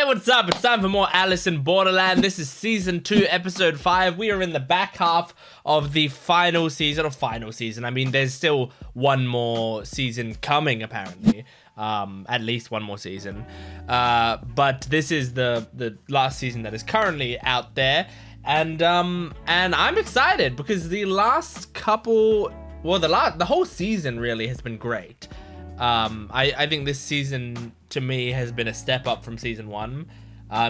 what's up? It's time for more Alice in Borderland. This is season 2, episode 5. We are in the back half of the final season. I mean, there's still one more season coming, apparently. At least one more season. But this is the last season that is currently out there. And I'm excited because the last couple, well, the whole season really has been great. I think this season to me has been a step up from season 1.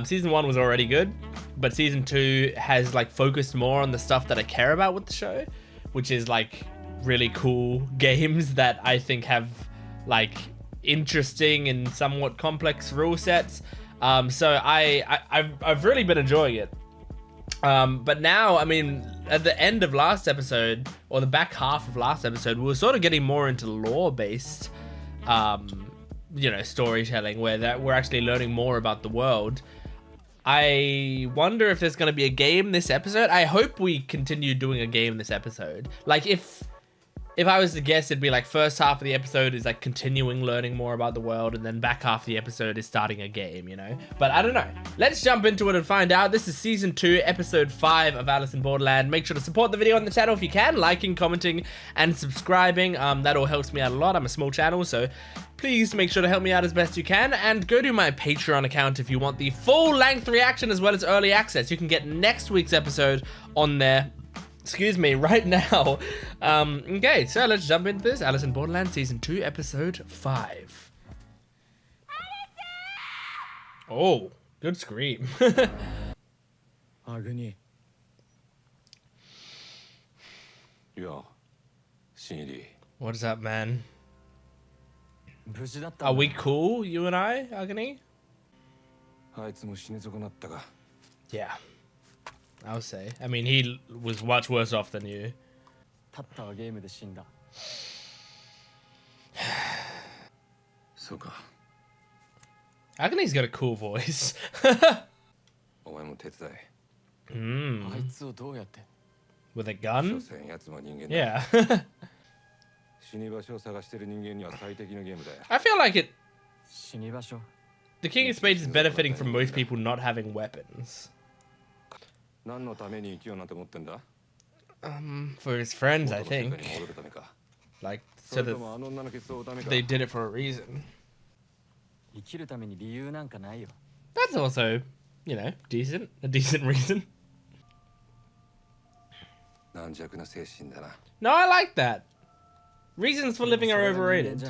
Season 1 was already good, but season 2 has like focused more on the stuff that I care about with the show, which is like really cool games that I think have like interesting and somewhat complex rule sets. So I've really been enjoying it. But now, I mean, at the end of last episode, or the back half of last episode, we were sort of getting more into lore-based, you know, storytelling, where we're actually learning more about the world. I wonder if there's going to be a game this episode. I hope we continue doing a game this episode. Like, if I was to guess, it'd be like first half of the episode is like continuing learning more about the world, and then back half of the episode is starting a game, you know? But I don't know. Let's jump into it and find out. This is season 2, episode 5 of Alice in Borderland. Make sure to support the video on the channel if you can, liking, commenting, and subscribing. That all helps me out a lot. I'm a small channel, so please make sure to help me out as best you can, and go to my Patreon account if you want the full-length reaction as well as early access. You can get next week's episode on there. Excuse me, right now. Okay, so let's jump into this. Alice in Borderland, Season 2, Episode 5. Oh, good scream. Kuni. What's up, man? Are we cool, you and I, Agni? Yeah. I'll say. I mean, he was much worse off than you. Agni's got a cool voice. With a gun? Yeah. I feel like it... The King of Spades is benefiting from most people not having weapons. For his friends, I think. Like, so that they did it for a reason. That's also, you know, decent. A decent reason. No, I like that. Reasons for living are overrated.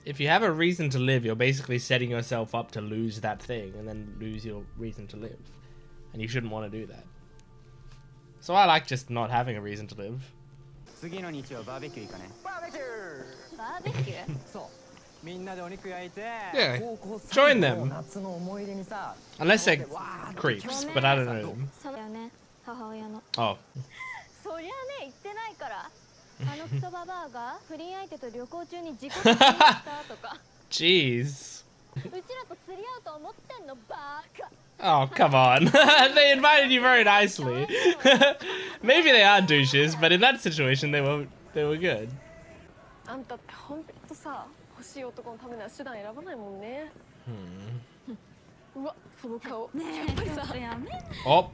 If you have a reason to live, you're basically setting yourself up to lose that thing and then lose your reason to live. And you shouldn't want to do that. So I like just not having a reason to live. Yeah, join them. Unless they're creeps, but I don't know them. Oh. Jeez. Oh, come on. They invited you very nicely. Maybe they are douches, but in that situation they were good. Oh.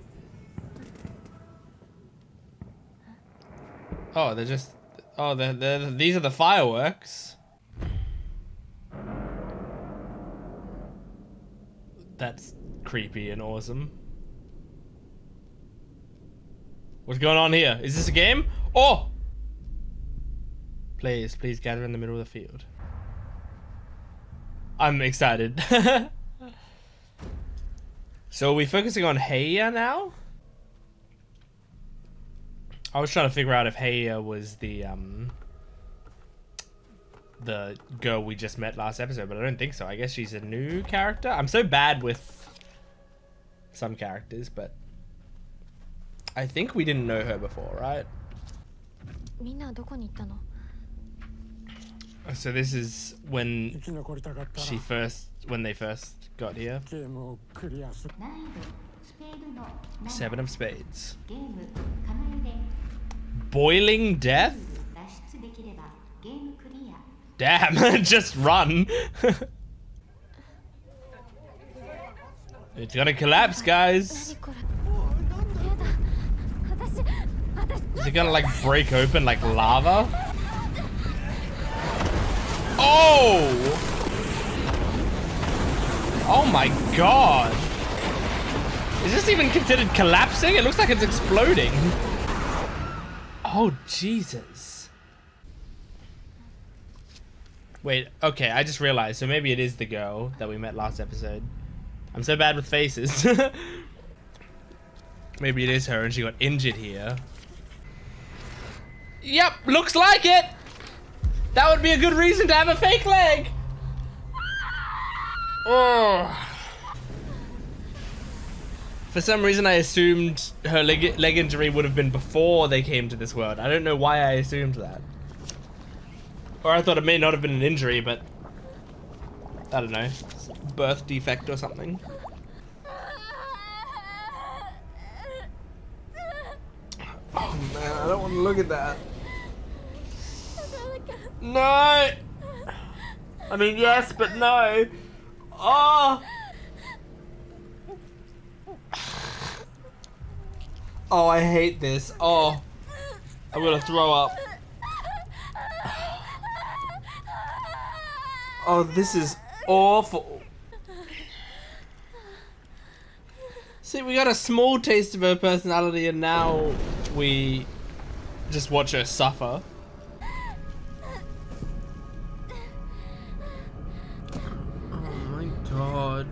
Oh, they're just... Oh, these are the fireworks. That's creepy and awesome. What's going on here? Is this a game? Oh! Please gather in the middle of the field. I'm excited. So are we focusing on Heiya now? I was trying to figure out if Heiya was the girl we just met last episode, but I don't think so. I guess she's a new character. I'm so bad with some characters, but I think we didn't know her before, right? So this is when they first got here. 7 of Spades. Boiling Death? Damn, just run. It's gonna collapse, guys. Is it gonna like break open like lava? Oh! Oh my god. Is this even considered collapsing? It looks like it's exploding. Oh, Jesus. Wait, okay, I just realized. So maybe it is the girl that we met last episode. I'm so bad with faces. Maybe it is her and she got injured here. Yep, looks like it. That would be a good reason to have a fake leg. Oh. For some reason, I assumed her leg injury would have been before they came to this world. I don't know why I assumed that. Or I thought it may not have been an injury, but I don't know, birth defect or something. Oh man, I don't want to look at that. No! I mean, yes, but no. Oh! Oh, I hate this. Oh, I'm gonna throw up. Oh, this is awful. See, we got a small taste of her personality and now we just watch her suffer. Oh my god.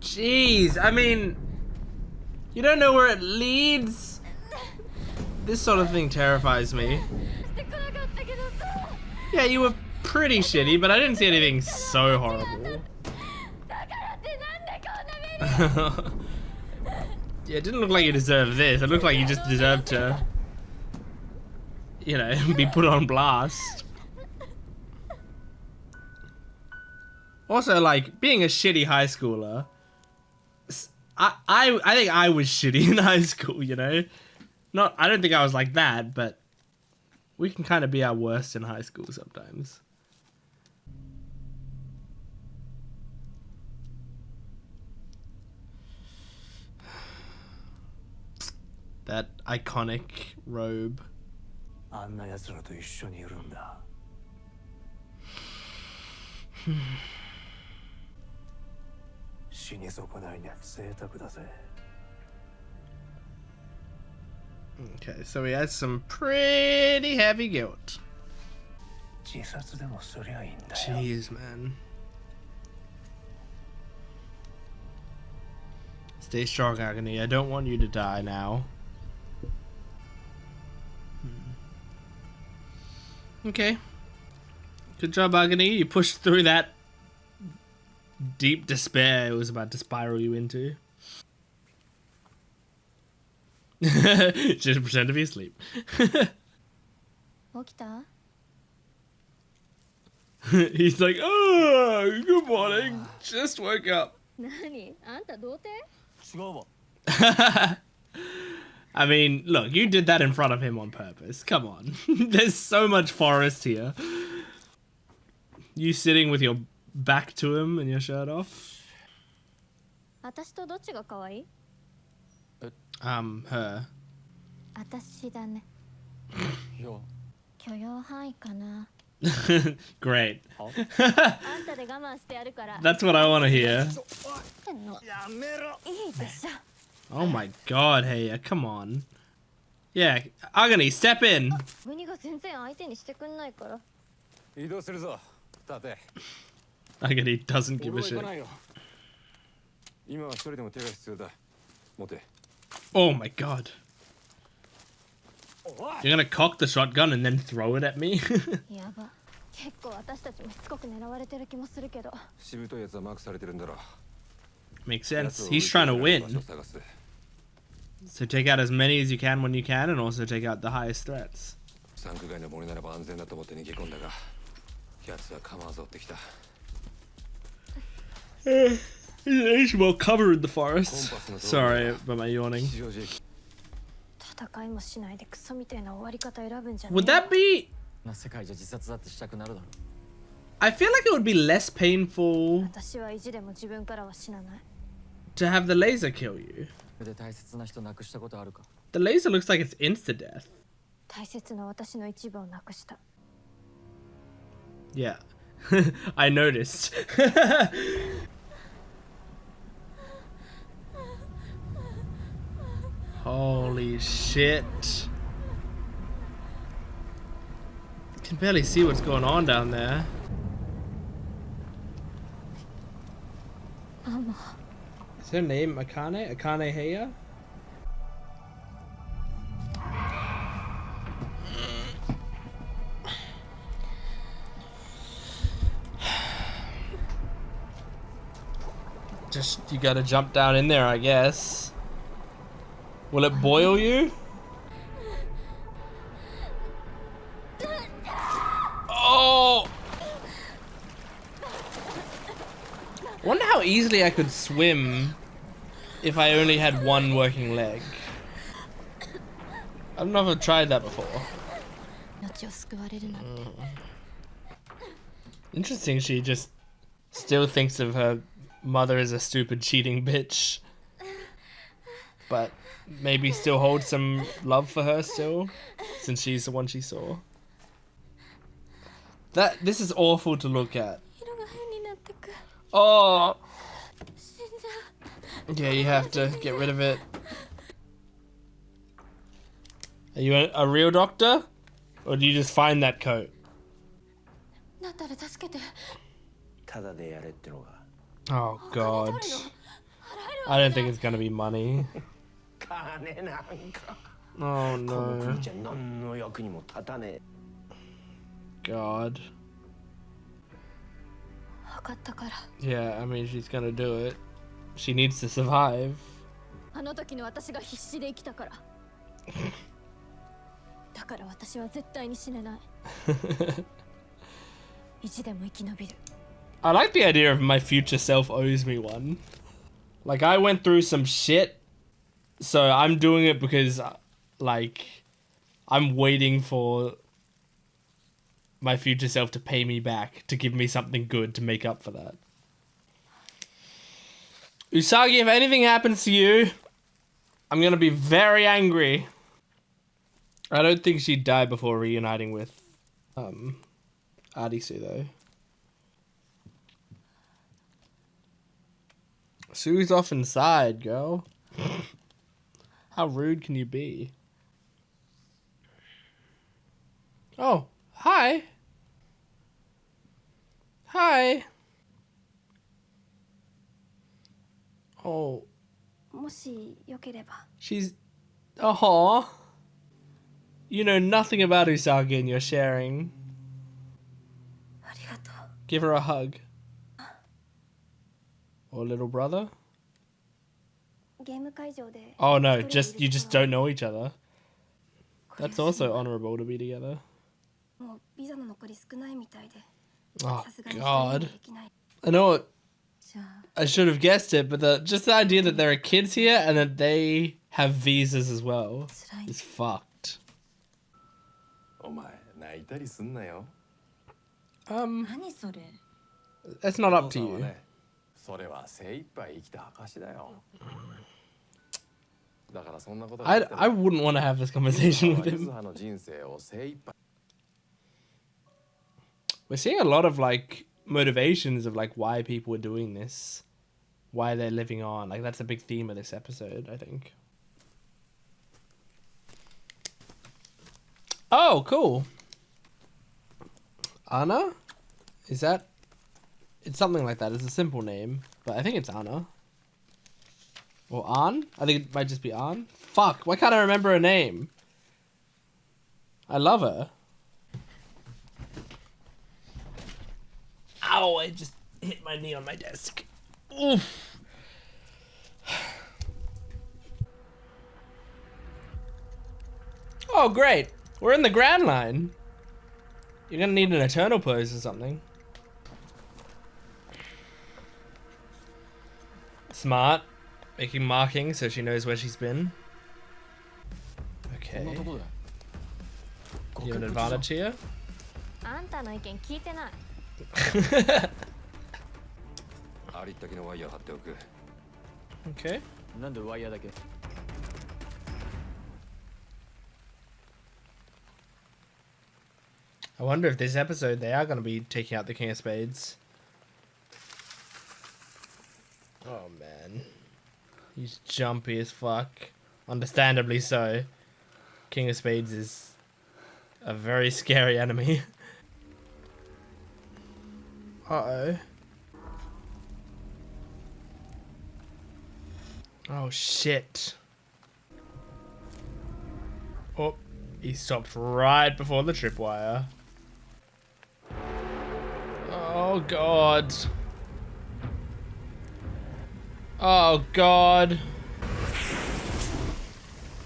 Jeez, I mean, you don't know where it leads? This sort of thing terrifies me. Yeah, you were pretty shitty, but I didn't see anything so horrible. Yeah, it didn't look like you deserved this. It looked like you just deserved to, you know, be put on blast. Also, like, being a shitty high schooler, I think I was shitty in high school, you know? I don't think I was like that, but we can kind of be our worst in high school sometimes. That iconic robe. Okay, so he has some pretty heavy guilt. Jeez, man. Stay strong, Agony. I don't want you to die now. Okay. Good job, Agony. You pushed through that deep despair it was about to spiral you into. Just pretend to be asleep. He's like, oh, good morning. Just woke up. I mean, look, you did that in front of him on purpose. Come on. There's so much forest here. You sitting with your back to him and your shirt off? Her. Great. That's what I want to hear. Oh my god, hey, come on. Yeah, Agony, step in. Agony doesn't give a shit. Oh my god. You're gonna cock the shotgun and then throw it at me? Makes sense. He's trying to win. So take out as many as you can when you can, and also take out the highest threats. He's well covered in the forest. Sorry about my yawning. Would that be? I feel like it would be less painful to have the laser kill you. The laser looks like it's insta-death. Yeah. I noticed. Holy shit. You can barely see what's going on down there. Is her name Akane? Akane Heya? Just, you gotta jump down in there, I guess. Will it boil you? Oh! Wonder how easily I could swim if I only had one working leg. I don't know if I've tried that before. Interesting, she just still thinks of her mother as a stupid cheating bitch. But maybe still holds some love for her still, since she's the one she saw. This is awful to look at. Oh! Yeah, you have to get rid of it. Are you a real doctor? Or do you just find that coat? Oh god. I don't think it's gonna be money. Oh no. God. Yeah, I mean, she's gonna do it. She needs to survive. I like the idea of my future self owes me one. Like, I went through some shit, so I'm doing it because, like, I'm waiting for my future self to pay me back, to give me something good to make up for that. Usagi, if anything happens to you, I'm gonna be very angry. I don't think she'd die before reuniting with Arisu, though. Sue's off inside, girl. How rude can you be? Oh, hi. Hi. Oh. She's... Oh. You know nothing about Usagi and you're sharing. Give her a hug. Or little brother? Oh no, you just don't know each other. That's also honorable to be together. Oh god. I know it. I should have guessed it, but just the idea that there are kids here and that they have visas as well is fucked. That's not up to you. I wouldn't want to have this conversation with him. We're seeing a lot of like motivations of like why people are doing this, why they're living on. Like that's a big theme of this episode, I think. Oh, cool. Anna? Is that? It's something like that. It's a simple name, but I think it's Anna. Or An? I think it might just be An. Fuck, why can't I remember her name? I love her. Ow, I just hit my knee on my desk. Oof. Oh, great. We're in the Grand Line. You're gonna need an eternal pose or something. Smart. Making markings so she knows where she's been. Okay. Okay. You have an advantage here? あんたの意見聞いてない。ありったけのワイヤー貼っておく。Okay. なんでワイヤーだけ I wonder if this episode they are going to be taking out the King of Spades. Oh man. He's jumpy as fuck. Understandably so. King of Spades is a very scary enemy. Uh-oh. Oh shit. Oh, he stopped right before the tripwire. Oh god. Oh god.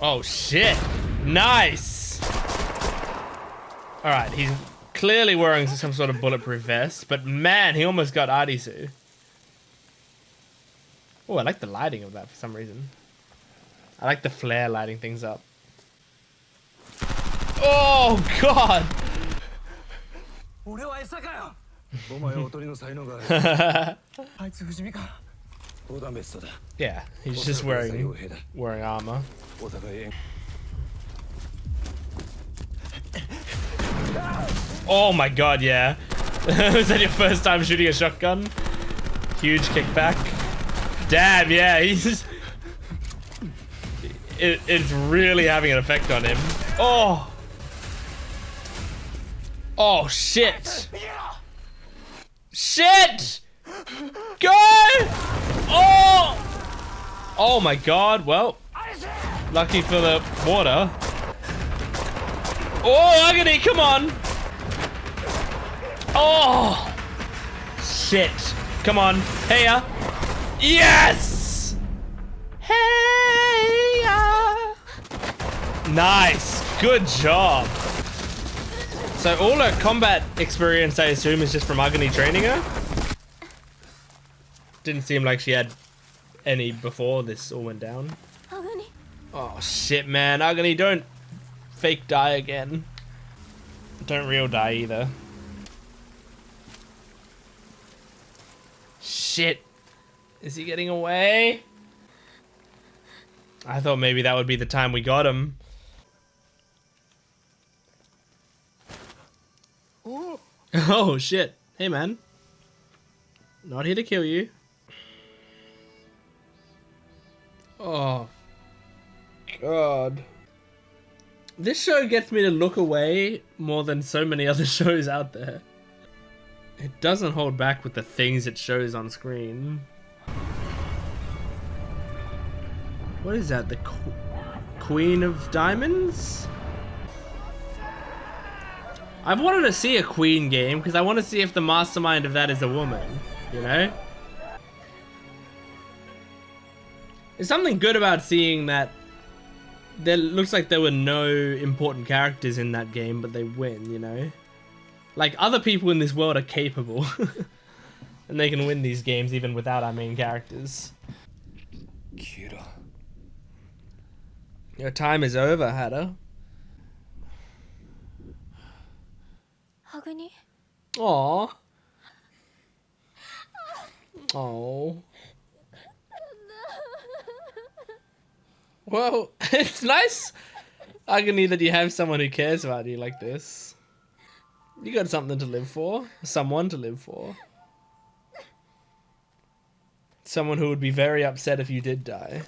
Oh shit. Nice. Alright, he's clearly wearing some sort of bulletproof vest, but man, he almost got Arisu. Oh, I like the lighting of that for some reason. I like the flare lighting things up. Oh god. Yeah, he's just wearing armor. Oh my god, yeah. Was that your first time shooting a shotgun? Huge kickback. Damn, yeah, he's... It's really having an effect on him. Oh! Oh, shit! Shit! Go! Oh! Oh my god, well... Lucky for the water. Oh, Agony, come on! Oh! Shit. Come on. Heya. Yes! Heya! Nice. Good job. So all her combat experience, I assume, is just from Agony training her? Didn't seem like she had any before this all went down. Agony. Oh shit, man. Agony, don't fake die again. Don't real die either. Shit. Is he getting away? I thought maybe that would be the time we got him. Oh shit. Hey man. Not here to kill you. Oh god. This show gets me to look away more than so many other shows out there. It doesn't hold back with the things it shows on screen. What is that? The Queen of Diamonds? I've wanted to see a Queen game because I want to see if the mastermind of that is a woman, you know? There's something good about seeing that there looks like there were no important characters in that game, but they win, you know? Like, other people in this world are capable. And they can win these games even without our main characters. Kira. Your time is over, Hada. Agony. Aww. Oh. Well, it's nice, Agony, that you have someone who cares about you like this. You got something to live for. Someone to live for. Someone who would be very upset if you did die.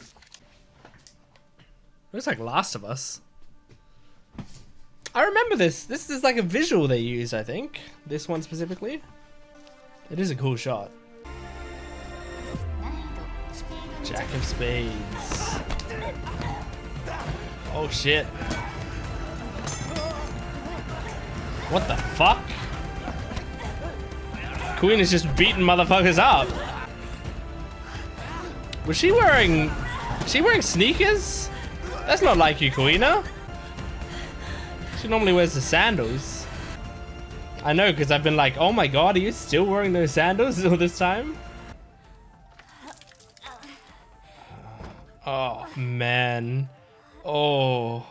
Looks like Last of Us. I remember this. This is like a visual they use, I think. This one specifically. It is a cool shot. Jack of Spades. Oh shit. What the fuck? Queen is just beating motherfuckers up. Was she wearing... sneakers? That's not like you, Kuina. She normally wears the sandals. I know, because I've been like, oh my god, are you still wearing those sandals all this time? Oh, man. Oh.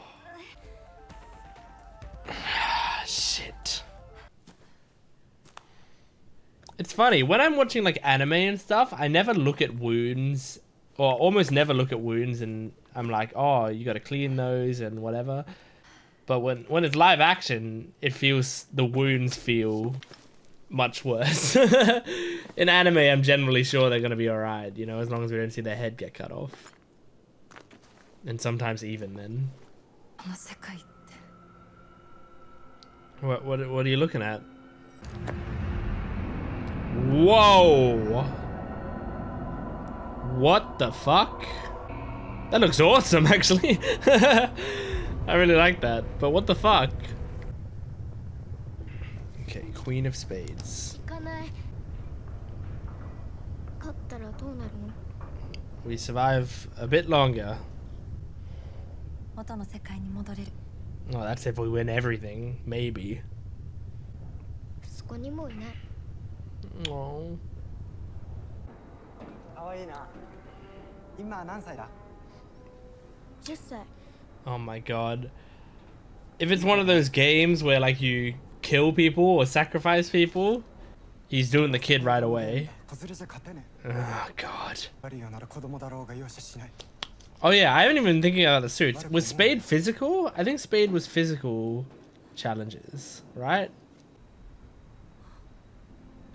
It's funny, when I'm watching like anime and stuff, I never look at wounds, or almost never look at wounds, and I'm like, oh, you gotta clean those and whatever. But when it's live action, the wounds feel much worse. In anime, I'm generally sure they're gonna be alright, you know, as long as we don't see their head get cut off. And sometimes even then. What are you looking at? Whoa! What the fuck? That looks awesome, actually. I really like that, but what the fuck? Okay, Queen of Spades. We survive a bit longer. Oh, that's if we win everything, maybe. Oh. Oh my god. If it's one of those games where like you kill people or sacrifice people, he's doing the kid right away. Oh god. Oh yeah, I haven't even been thinking about the suits. Was Spade physical? I think Spade was physical challenges, right?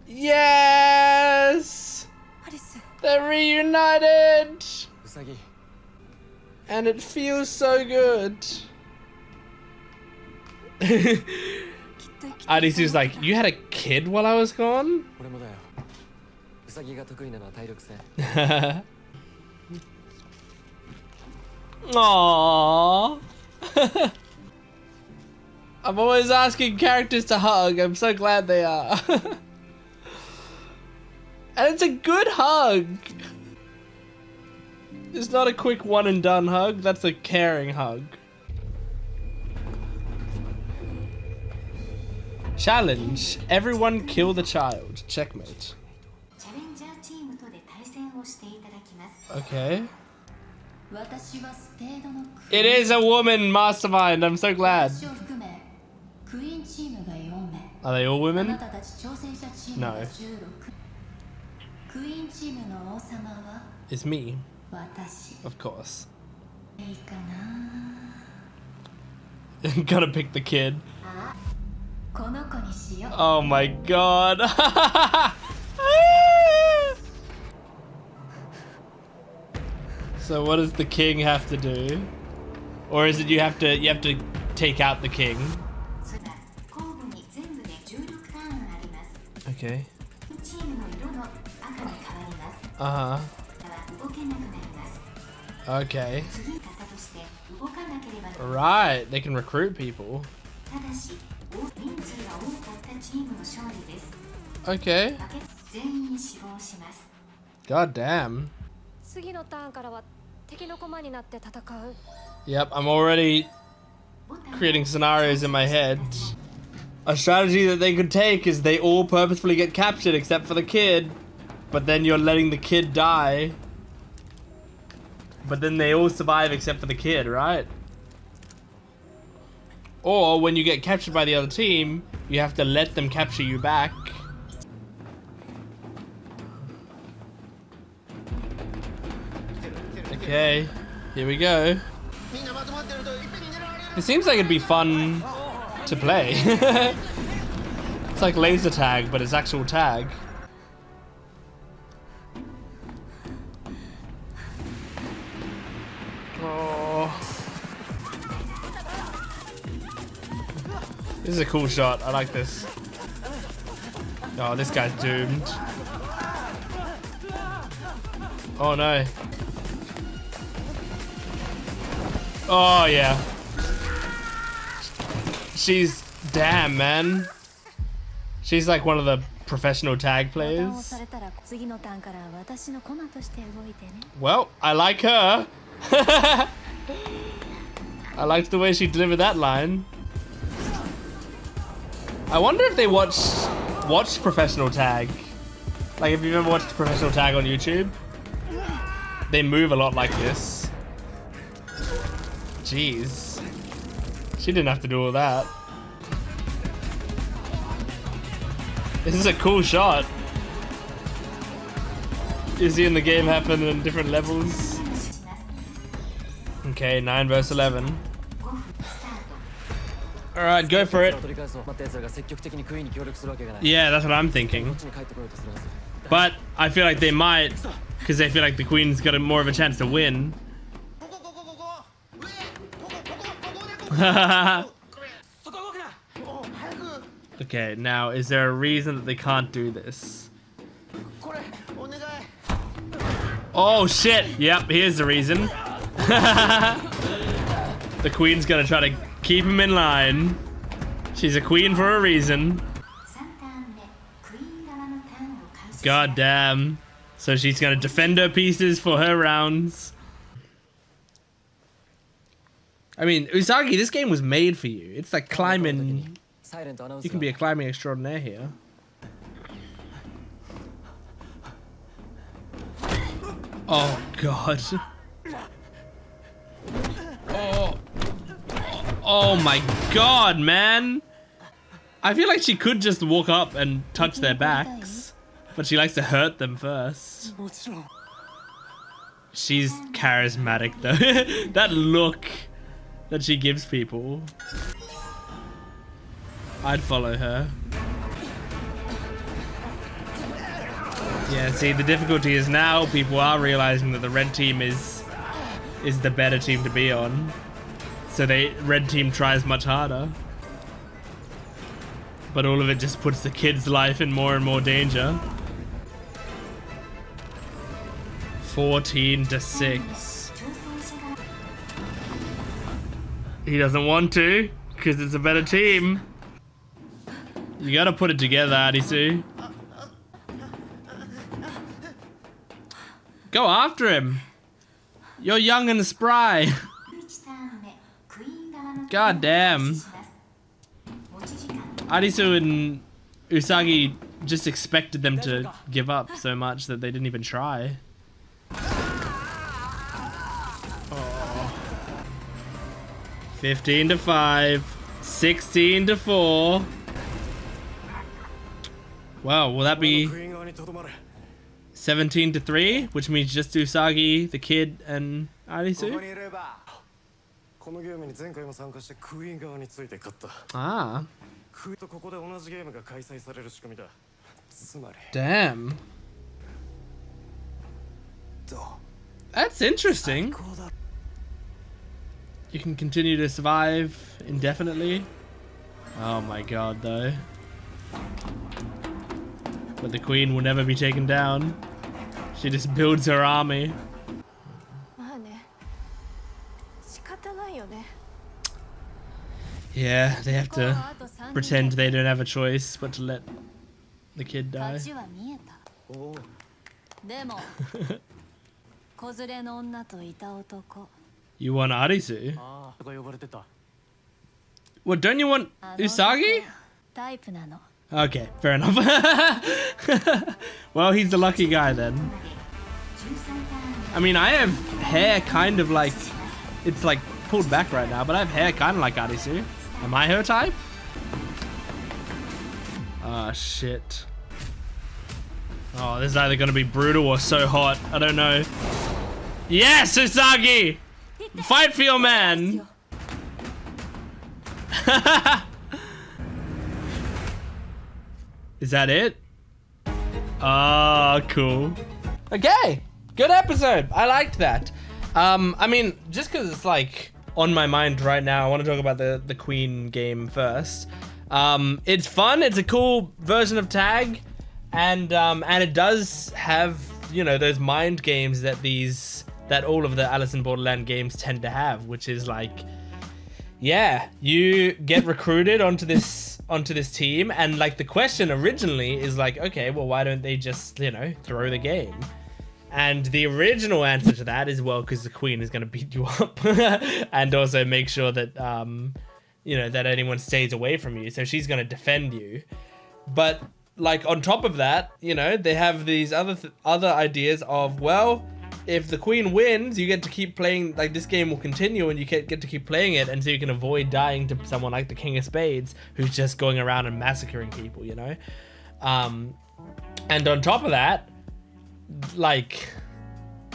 Yes! They're reunited! And it feels so good. Arisu's like, you had a kid while I was gone? Aww. I'm always asking characters to hug. I'm so glad they are. And it's a good hug. It's not a quick one and done hug. That's a caring hug. Challenge. Everyone kill the child. Checkmate. Okay. It is a woman, Mastermind. I'm so glad. Are they all women? No. It's me. Of course. Gotta pick the kid. Oh my god. So what does the king have to do? Or is it you have to take out the king? Okay. Uh-huh. Okay. Right, they can recruit people. Okay. God damn. Yep, I'm already creating scenarios in my head. A strategy that they could take is they all purposefully get captured except for the kid. But then you're letting the kid die. But then they all survive except for the kid, right? Or when you get captured by the other team, you have to let them capture you back. Okay, here we go. It seems like it'd be fun to play. It's like laser tag, but it's actual tag. Oh. This is a cool shot. I like this. Oh, this guy's doomed. Oh no. Oh yeah. She's damn, man. She's like one of the professional tag players. Well, I like her. I liked the way she delivered that line. I wonder if they watched professional tag. Like, if you've ever watched professional tag on YouTube, they move a lot like this. Jeez. She didn't have to do all that. This is a cool shot. You're seeing the game happen in different levels. Okay, 9 versus 11. Alright, go for it. Yeah, that's what I'm thinking. But I feel like they might, because they feel like the queen's got more of a chance to win. Okay, now is there a reason that they can't do this? Oh shit! Yep, here's the reason. The queen's gonna try to keep him in line. She's a queen for a reason. God damn. So she's gonna defend her pieces for her rounds. I mean, Usagi, this game was made for you. It's like climbing. You can be a climbing extraordinaire here. Oh god. Oh my god, man. I feel like she could just walk up and touch their backs, but she likes to hurt them first. She's charismatic though. That look that she gives people. I'd follow her. Yeah, see, the difficulty is now people are realizing that the red team is the better team to be on. So red team tries much harder. But all of it just puts the kid's life in more and more danger. 14-6. He doesn't want to, because it's a better team. You gotta put it together, Arisu. Go after him. You're young and spry. God damn. Arisu and Usagi just expected them to give up so much that they didn't even try. Oh. 15-5. 16-4. Wow, will that be 17-3, which means just Usagi, the kid, and Arisu? Ah. Damn. That's interesting. You can continue to survive indefinitely. Oh my god, though. But the queen will never be taken down. She just builds her army. Yeah, they have to pretend they don't have a choice but to let the kid die. You want Arisu? What, don't you want Usagi? Okay, fair enough. Well, he's the lucky guy then. I mean, I have hair kind of like... It's like pulled back right now, but I have hair kind of like Arisu. Am I her type? Oh, shit. Oh, this is either going to be brutal or so hot. I don't know. Yes, Usagi! Fight for your man! Is that it? Oh, cool. Okay, good episode. I liked that. I mean, just because it's like on my mind right now, I want to talk about the Queen game first. It's fun. It's a cool version of tag, and it does have, you know, those mind games that all of the Alice in Borderland games tend to have, which is like, yeah, you get recruited onto this team, and like the question originally is like, okay, well, why don't they just, you know, throw the game? And the original answer to that is, well, because the queen is going to beat you up and also make sure that, you know, that anyone stays away from you. So she's going to defend you. But like on top of that, you know, they have these other ideas of, well, if the queen wins, you get to keep playing, like this game will continue and you get to keep playing it, and so you can avoid dying to someone like the King of Spades who's just going around and massacring people, you know? And on top of that, like,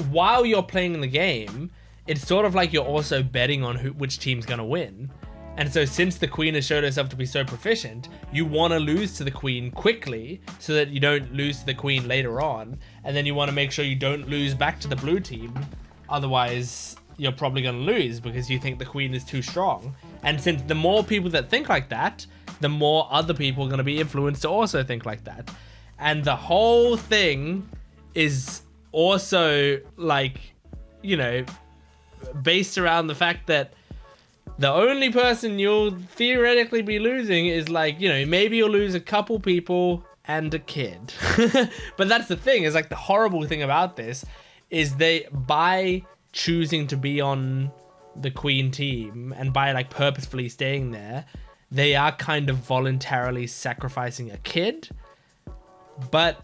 while you're playing the game, it's sort of like you're also betting on which team's gonna win. And so since the queen has showed herself to be so proficient, you want to lose to the queen quickly so that you don't lose to the queen later on. And then you want to make sure you don't lose back to the blue team. Otherwise, you're probably going to lose because you think the queen is too strong. And since the more people that think like that, the more other people are going to be influenced to also think like that. And the whole thing is also, like, you know, based around the fact that the only person you'll theoretically be losing is, like, you know, maybe you'll lose a couple people and a kid. But that's the thing, is like the horrible thing about this is by choosing to be on the queen team and by like purposefully staying there, they are kind of voluntarily sacrificing a kid. But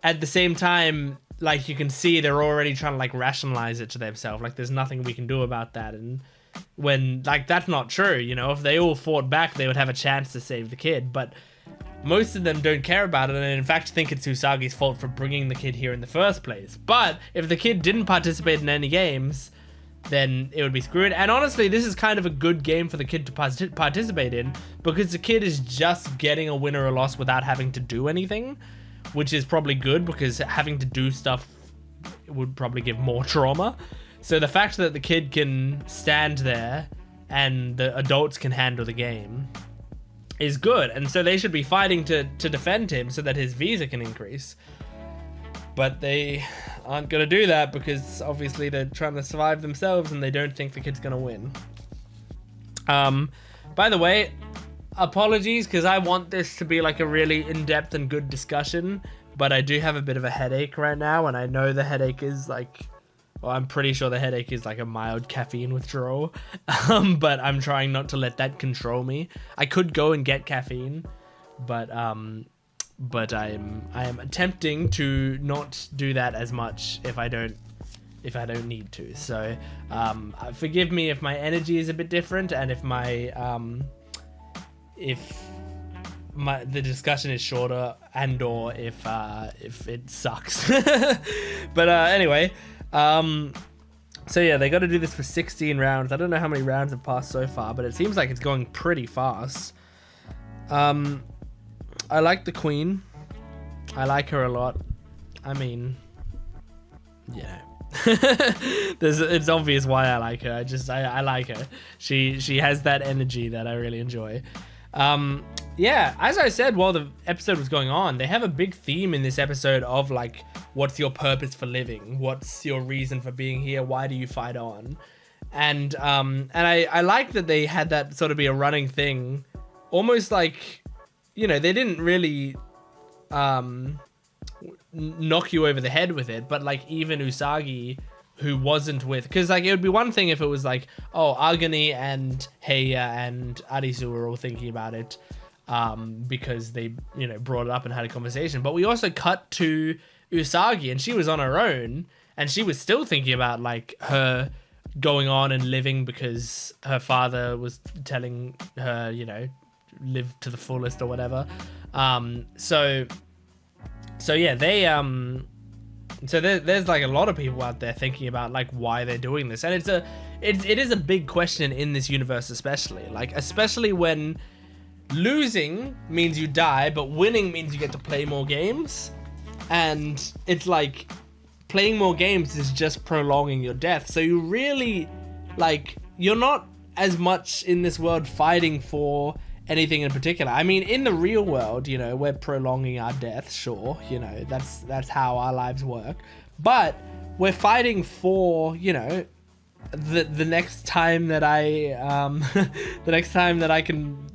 at the same time, like, you can see they're already trying to like rationalize it to themselves. Like, there's nothing we can do about that. And when, like, that's not true, you know, if they all fought back, they would have a chance to save the kid. But most of them don't care about it, and in fact think it's Usagi's fault for bringing the kid here in the first place. But if the kid didn't participate in any games, then it would be screwed. And honestly, this is kind of a good game for the kid to participate in, because the kid is just getting a win or a loss without having to do anything, which is probably good, because having to do stuff would probably give more trauma. So the fact that the kid can stand there and the adults can handle the game is good. And so they should be fighting to defend him so that his visa can increase. But they aren't going to do that because obviously they're trying to survive themselves and they don't think the kid's going to win. By the way, apologies, because I want this to be like a really in-depth and good discussion, but I do have a bit of a headache right now, and I know the headache is like... Well, I'm pretty sure the headache is like a mild caffeine withdrawal, but I'm trying not to let that control me. I could go and get caffeine, but I am attempting to not do that as much if I don't need to. So forgive me if my energy is a bit different, and if the discussion is shorter, and or if it sucks. But anyway. So yeah, they got to do this for 16 rounds. I don't know how many rounds have passed so far, but it seems like it's going pretty fast. I like the queen. I like her a lot. I mean, yeah. It's obvious why I like her. I like her. She has that energy that I really enjoy. Yeah, as I said while the episode was going on, they have a big theme in this episode of like, what's your purpose for living? What's your reason for being here? Why do you fight on? And I like that they had that sort of be a running thing, almost like, you know, they didn't really knock you over the head with it, but like even Usagi, who wasn't with, because like it would be one thing if it was like, oh, Agani and Heiya and Arisu were all thinking about it because they, you know, brought it up and had a conversation. But we also cut to Usagi, and she was on her own, and she was still thinking about like her going on and living because her father was telling her, you know, live to the fullest or whatever. So yeah, they so there's like a lot of people out there thinking about like why they're doing this, and it is a big question in this universe, especially when losing means you die, but winning means you get to play more games. And it's like playing more games is just prolonging your death. So you really, like, you're not as much in this world fighting for anything in particular. I mean, in the real world, you know, we're prolonging our death, sure, you know, that's how our lives work. But we're fighting for, you know, the next time that I can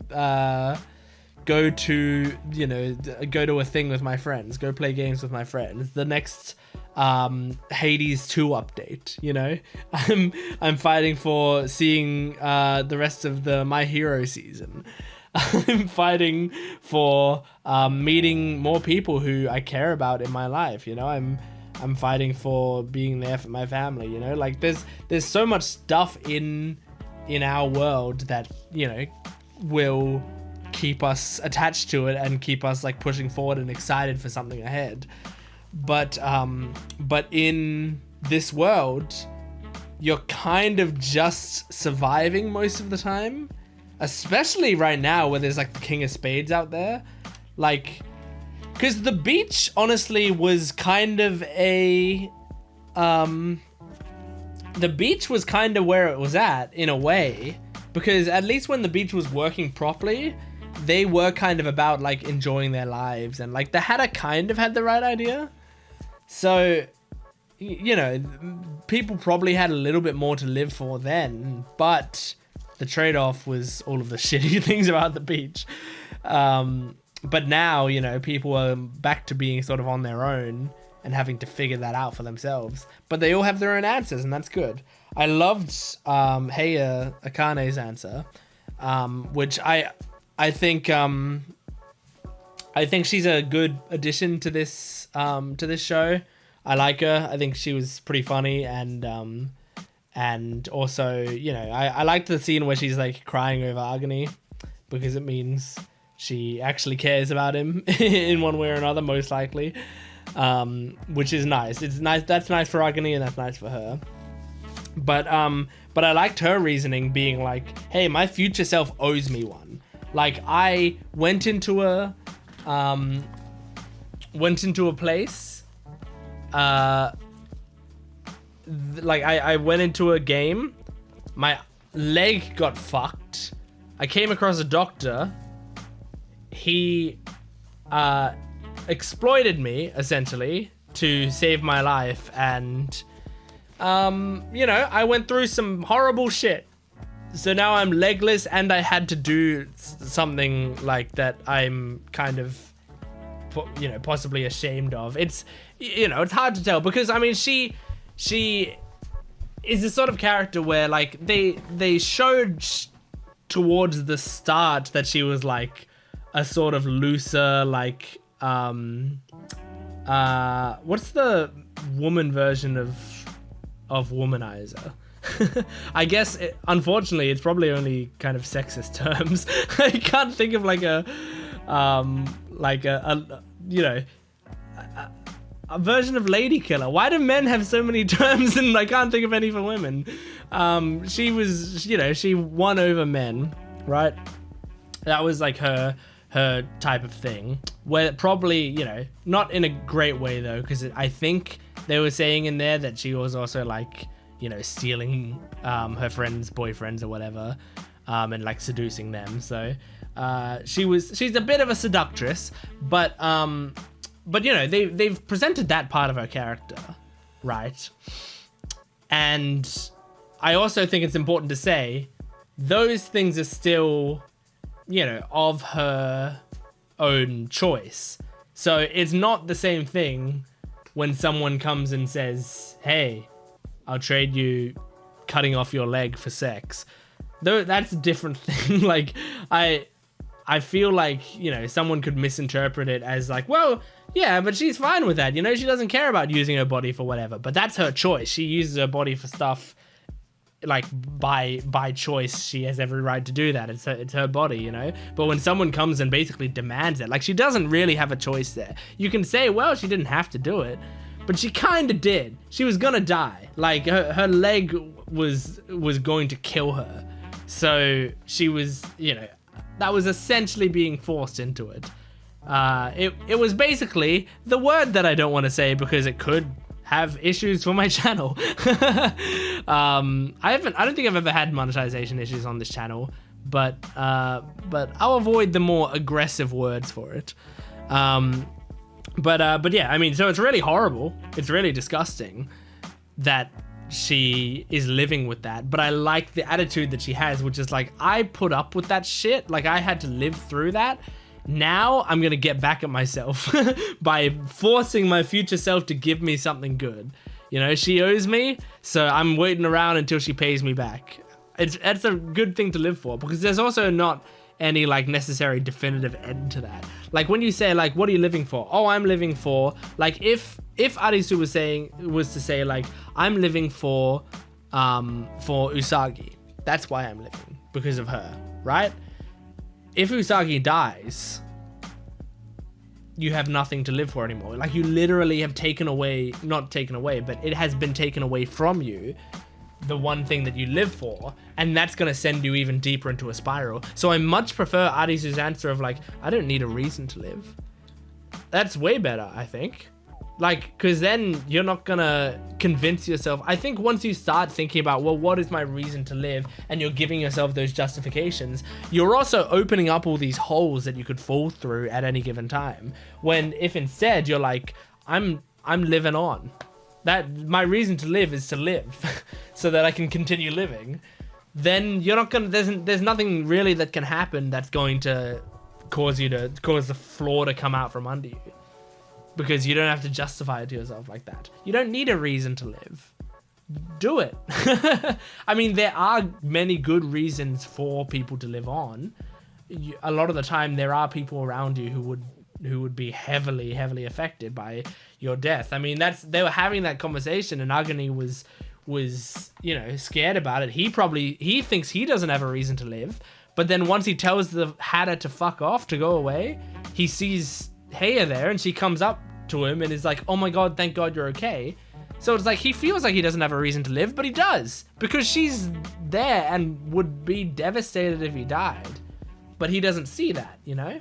go to, you know, go to a thing with my friends, go play games with my friends, the next Hades 2 update, you know. I'm fighting for seeing the rest of the My Hero season. I'm fighting for meeting more people who I care about in my life, you know. I'm fighting for being there for my family, you know. Like there's so much stuff in our world that, you know, will keep us attached to it and keep us like pushing forward and excited for something ahead. but in this world, you're kind of just surviving most of the time, especially right now where there's like the King of Spades out there, like, because the beach honestly was kind of a the beach was kind of where it was at in a way, because at least when the beach was working properly, they were kind of about like enjoying their lives, and like the Hatter kind of had the right idea. So, you know, people probably had a little bit more to live for then, but the trade-off was all of the shitty things about the beach. But now, you know, people are back to being sort of on their own and having to figure that out for themselves. But they all have their own answers, and that's good. I loved Heya Akane's answer, which I think she's a good addition to this show. I like her. I think she was pretty funny, and also, you know, I liked the scene where she's like crying over Agni, because it means she actually cares about him in one way or another, most likely, which is nice. It's nice. That's nice for Agni, and that's nice for her. But I liked her reasoning, being like, hey, my future self owes me one. Like, I went into a place, like I went into a game, my leg got fucked, I came across a doctor, he exploited me essentially to save my life, and you know, I went through some horrible shit. So now I'm legless, and I had to do something like that I'm kind of, you know, possibly ashamed of. It's, you know, it's hard to tell, because I mean, she is the sort of character where like they showed towards the start that she was like a sort of looser, like what's the woman version of womanizer? I guess, unfortunately, it's probably only kind of sexist terms. I can't think of like a you know, a version of lady killer. Why do men have so many terms and I can't think of any for women? She was, you know, she won over men, right? That was like her type of thing, where probably, you know, not in a great way though, because I think they were saying in there that she was also like, you know, stealing her friends' boyfriends or whatever, and like seducing them. So she's a bit of a seductress, but you know, they've presented that part of her character, right? And I also think it's important to say those things are still, you know, of her own choice. So it's not the same thing when someone comes and says, hey, I'll trade you cutting off your leg for sex. Though that's a different thing. Like, I feel like, you know, someone could misinterpret it as like, well, yeah, but she's fine with that. You know, she doesn't care about using her body for whatever. But that's her choice. She uses her body for stuff, like, by choice. She has every right to do that. It's her body, you know? But when someone comes and basically demands it, like, she doesn't really have a choice there. You can say, well, she didn't have to do it, but she kind of did. She was gonna die. Like, her leg was going to kill her. So she was, you know, that was essentially being forced into it. It was basically the word that I don't want to say because it could have issues for my channel. I don't think I've ever had monetization issues on this channel, but I'll avoid the more aggressive words for it. But yeah, I mean, so it's really horrible. It's really disgusting that she is living with that. But I like the attitude that she has, which is like, I put up with that shit. Like, I had to live through that. Now I'm going to get back at myself by forcing my future self to give me something good. You know, she owes me, so I'm waiting around until she pays me back. It's a good thing to live for, because there's also not any like necessary definitive end to that. Like when you say like, what are you living for? Oh, I'm living for, like, if Arisu was to say like, I'm living for Usagi. That's why I'm living, because of her, right? If Usagi dies, you have nothing to live for anymore. Like, you literally have taken away, not taken away, but it has been taken away from you, the one thing that you live for, and that's going to send you even deeper into a spiral. So I much prefer Arisu's answer of like, I don't need a reason to live. That's way better, I think. Like, because then you're not gonna convince yourself. I think once you start thinking about, well, what is my reason to live, and you're giving yourself those justifications, you're also opening up all these holes that you could fall through at any given time. When if instead you're like, I'm living on. That my reason to live is to live so that I can continue living. Then you're not gonna, there's nothing really that can happen that's going to cause the floor to come out from under you. Because you don't have to justify it to yourself like that. You don't need a reason to live. Do it. I mean, there are many good reasons for people to live on. A lot of the time, there are people around you who would be heavily affected by your death. I mean, they were having that conversation, and Agani was scared about it. He thinks he doesn't have a reason to live, but then once he tells the Hatter to fuck off, to go away, he sees Heya there, and she comes up to him and is like, oh my god, thank god you're okay. So it's like he feels like he doesn't have a reason to live, but he does, because she's there and would be devastated if he died, but he doesn't see that, you know.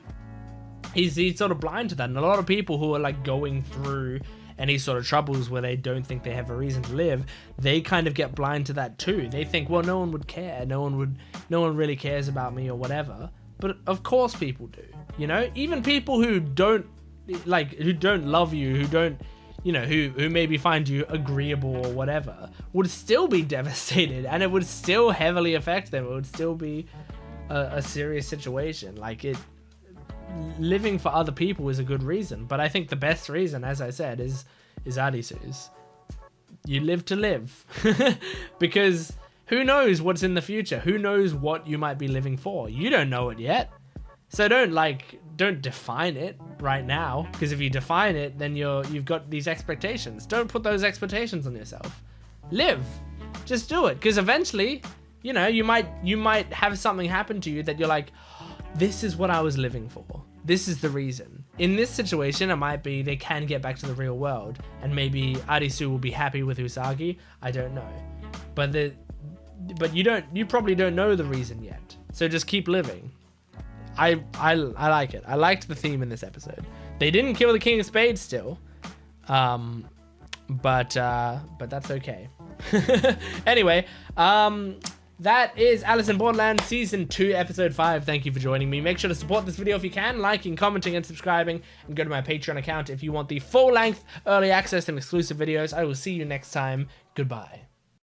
He's sort of blind to that. And a lot of people who are like going through any sort of troubles where they don't think they have a reason to live, they kind of get blind to that too. They think, well, no one would care, no one really cares about me or whatever. But of course people do, you know. Even people who don't love you, who don't, you know, who maybe find you agreeable or whatever, would still be devastated, and it would still heavily affect them. It would still be a serious situation. Like, living for other people is a good reason, but I think the best reason, as I said, is Arisu's. You live to live. Because who knows what's in the future? Who knows what you might be living for? You don't know it yet. So don't define it right now, because if you define it, then you've got these expectations. Don't put those expectations on yourself. Live. Just do it, because eventually, you know, you might have something happen to you that you're like, this is what I was living for. This is the reason. In this situation, it might be they can get back to the real world, and maybe Arisu will be happy with Usagi. I don't know. But you probably don't know the reason yet. So just keep living. I like it. I liked the theme in this episode. They didn't kill the King of Spades still. But that's okay. Anyway, that is Alice in Borderland Season 2, Episode 5. Thank you for joining me. Make sure to support this video if you can, liking, commenting, and subscribing. And go to my Patreon account if you want the full-length, early access, and exclusive videos. I will see you next time. Goodbye.